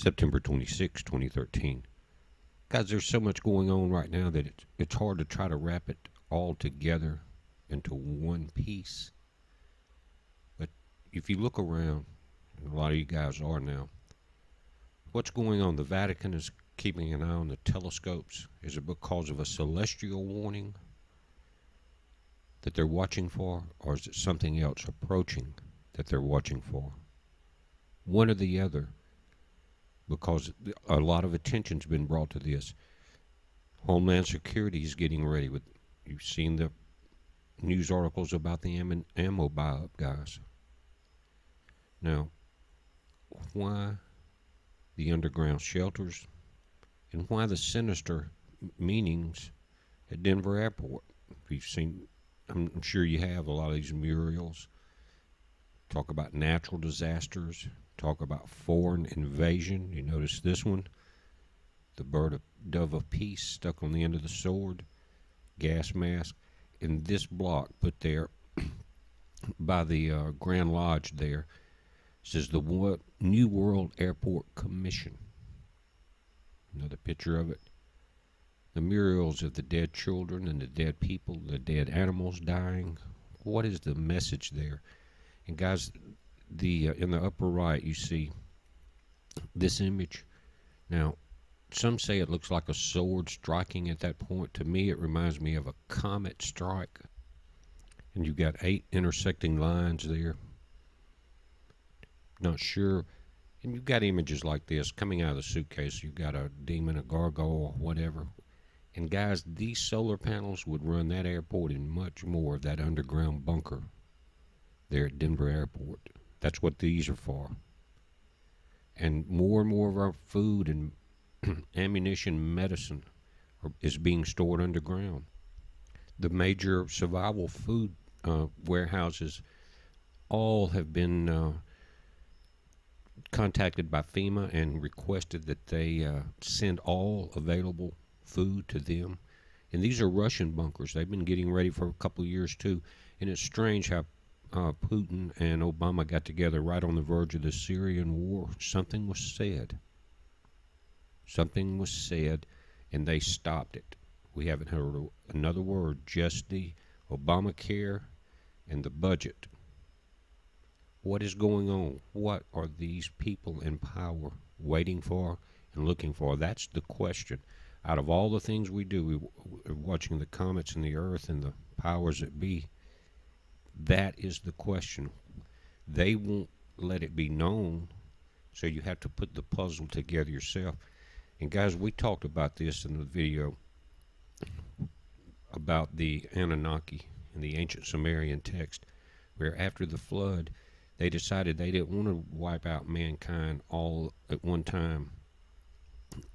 September 26, 2013. Guys, there's so much going on right now that it's hard to try to wrap it all together into one piece. But if you look around, and a lot of you guys are now, what's going on? The Vatican is keeping an eye on the telescopes. Is it because of a celestial warning that they're watching for, or is it something else approaching that they're watching for? One or the other, because a lot of attention's been brought to this. Homeland Security is getting ready with, you've seen the news articles about the ammo buy-up, guys. Now, why the underground shelters, and why the sinister meanings at Denver Airport? If you've seen, I'm sure you have, a lot of these murals talk about natural disasters, talk about foreign invasion. You notice this one, the dove of peace stuck on the end of the sword, gas mask, and this block put there by the Grand Lodge there says the New World Airport Commission. Another picture of it. The murals of the dead children and the dead people, the dead animals dying. What is the message there? And guys, in the upper right, you see this image. Now, some say it looks like a sword striking at that point. To me, it reminds me of a comet strike. And you've got 8 intersecting lines there. Not sure. And you've got images like this coming out of the suitcase. You've got a demon, a gargoyle, whatever. And guys, these solar panels would run that airport and much more of that underground bunker there at Denver Airport. That's what these are for. And more of our food and ammunition, medicine is being stored underground. The major survival food warehouses all have been contacted by FEMA and requested that they send all available food to them. And these are Russian bunkers. They've been getting ready for a couple of years too. And it's strange how Putin and Obama got together right on the verge of the Syrian war. Something was said. Something was said, and they stopped it. We haven't heard another word, just the Obamacare and the budget. What is going on? What are these people in power waiting for and looking for? That's the question. Out of all the things we do, we're watching the comets and the earth and the powers that be. That is the question. They won't let it be known, so you have to put the puzzle together yourself. And guys, we talked about this in the video about the Anunnaki in the ancient Sumerian text, where after the flood, they decided they didn't want to wipe out mankind all at one time,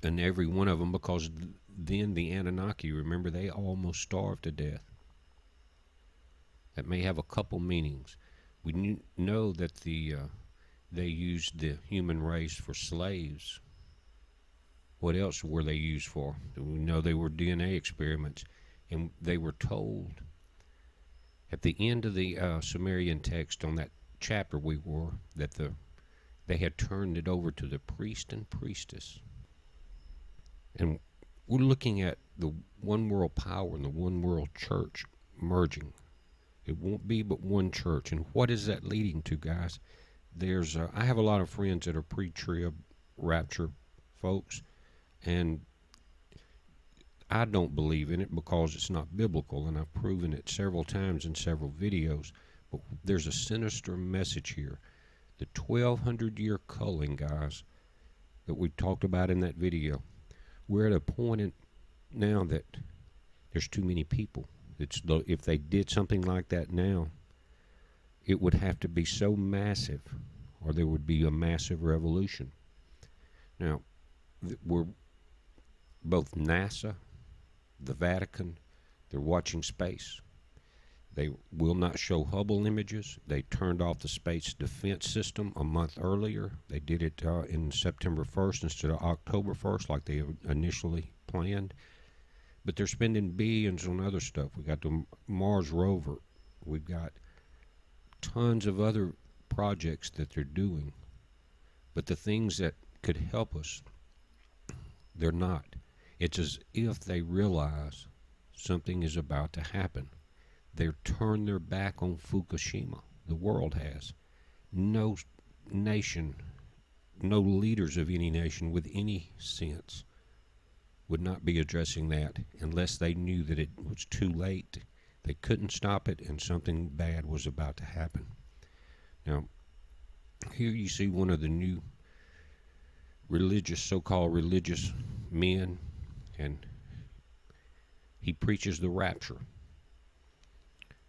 and every one of them, because then the Anunnaki, remember, they almost starved to death. That may have a couple meanings. We know that they used the human race for slaves. What else were they used for? We know they were DNA experiments, and they were told at the end of the Sumerian text on that chapter we were that they had turned it over to the priest and priestess. And we're looking at the one world power and the one world church merging. It won't be but one church. And what is that leading to, guys? I have a lot of friends that are pre-trib rapture folks, and I don't believe in it because it's not biblical, and I've proven it several times in several videos. But there's a sinister message here. The 1200-year culling, guys, that we talked about in that video. We're at a point now that there's too many people. If they did something like that now, it would have to be so massive, or there would be a massive revolution. Now, we're both NASA, the Vatican, they're watching space. They will not show Hubble images. They turned off the Space Defense System a month earlier. They did it in September 1st instead of October 1st like they initially planned. But they're spending billions on other stuff. We got the Mars rover. We've got tons of other projects that they're doing. But the things that could help us, they're not. It's as if they realize something is about to happen. They've turned their back on Fukushima. The world has. No nation, no leaders of any nation with any sense would not be addressing that unless they knew that it was too late. They couldn't stop it and something bad was about to happen. Now, here you see one of the new religious, so-called religious men, and he preaches the rapture.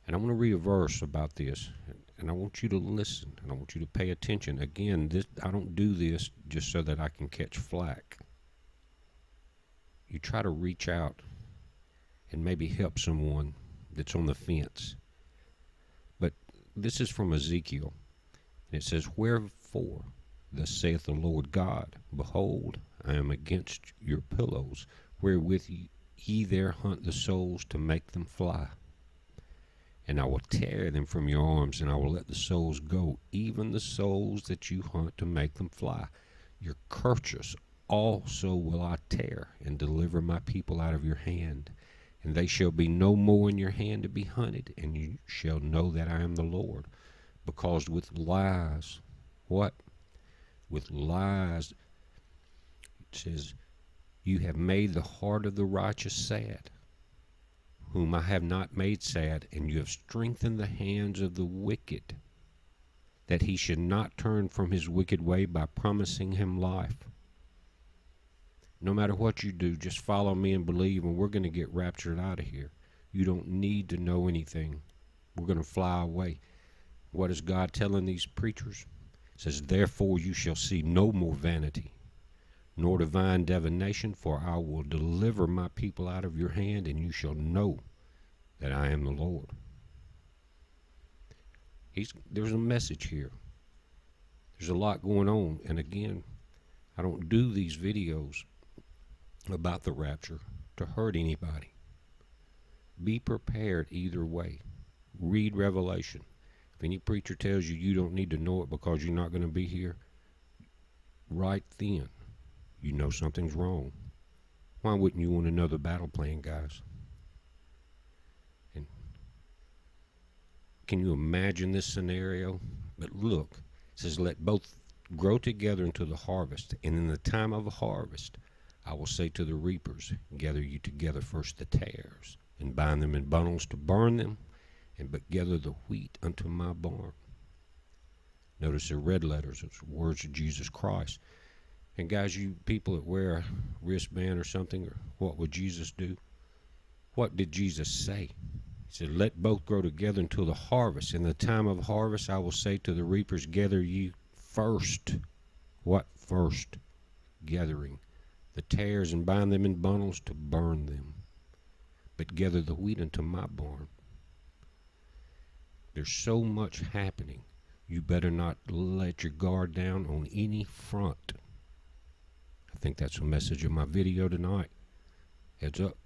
And I want to read a verse about this, and I want you to listen, and I want you to pay attention. Again, I don't do this just so that I can catch flack. You try to reach out and maybe help someone that's on the fence. But this is from Ezekiel, and it says, "Wherefore, thus saith the Lord God, Behold, I am against your pillows, wherewith ye there hunt the souls to make them fly. And I will tear them from your arms, and I will let the souls go, even the souls that you hunt to make them fly. Your kerchiefs also will I tear, and deliver my people out of your hand. And they shall be no more in your hand to be hunted, and you shall know that I am the Lord. Because with lies," what? "With lies," it says, "you have made the heart of the righteous sad, whom I have not made sad, and you have strengthened the hands of the wicked, that he should not turn from his wicked way by promising him life." No matter what you do, just follow me and believe, and we're going to get raptured out of here. You don't need to know anything. We're going to fly away. What is God telling these preachers? It says, "Therefore you shall see no more vanity, nor divine divination, for I will deliver my people out of your hand, and you shall know that I am the Lord." There's a message here. There's a lot going on, and again, I don't do these videos about the rapture to hurt anybody. Be prepared either way. Read Revelation. If any preacher tells you you don't need to know it because you're not going to be here, right then, you know something's wrong. Why wouldn't you want another battle plan, guys? And can you imagine this scenario? But look, it says, "Let both grow together until the harvest. And in the time of the harvest, I will say to the reapers, Gather you together first the tares, and bind them in bundles to burn them, and but gather the wheat unto my barn." Notice the red letters, it's words of Jesus Christ. And guys, you people that wear a wristband or something, or what would Jesus do? What did Jesus say? He said, "Let both grow together until the harvest. In the time of harvest, I will say to the reapers, Gather ye first." What first? Gathering the tares, and bind them in bundles to burn them, but gather the wheat into my barn. There's so much happening. You better not let your guard down on any front. I think that's the message of my video tonight. Heads up.